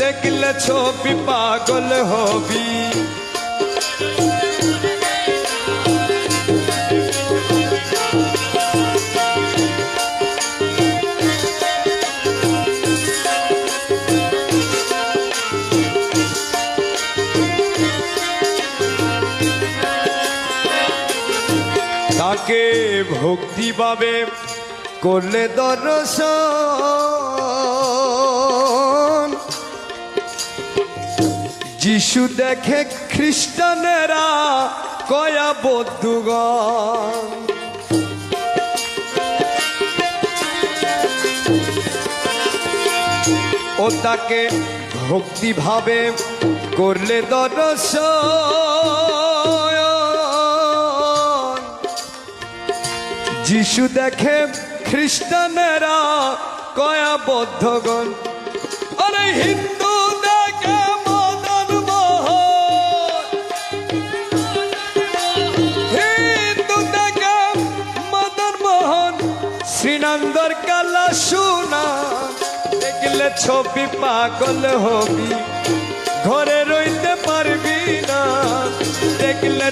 দেখলে ছবি পাগল হবি। তাকে ভক্তি ভাবে করলে দর্শন, যিশু দেখে খ্রিস্টানেরা কয়া বৌদ্ধগণ। ও তাকে ভক্তি ভাবে করলে দর্শন, যিশু দেখে খ্রিস্টানেরা কয়া বৌদ্ধগণ। আরে হিন্দু দেখে মদন মোহন, হিন্দু দেখে মদন মোহন, শ্রীনন্দর কালা সোনা। দেখলে ছবি পাগল হবি, ঘরে রইতে পারবি না। দেখলে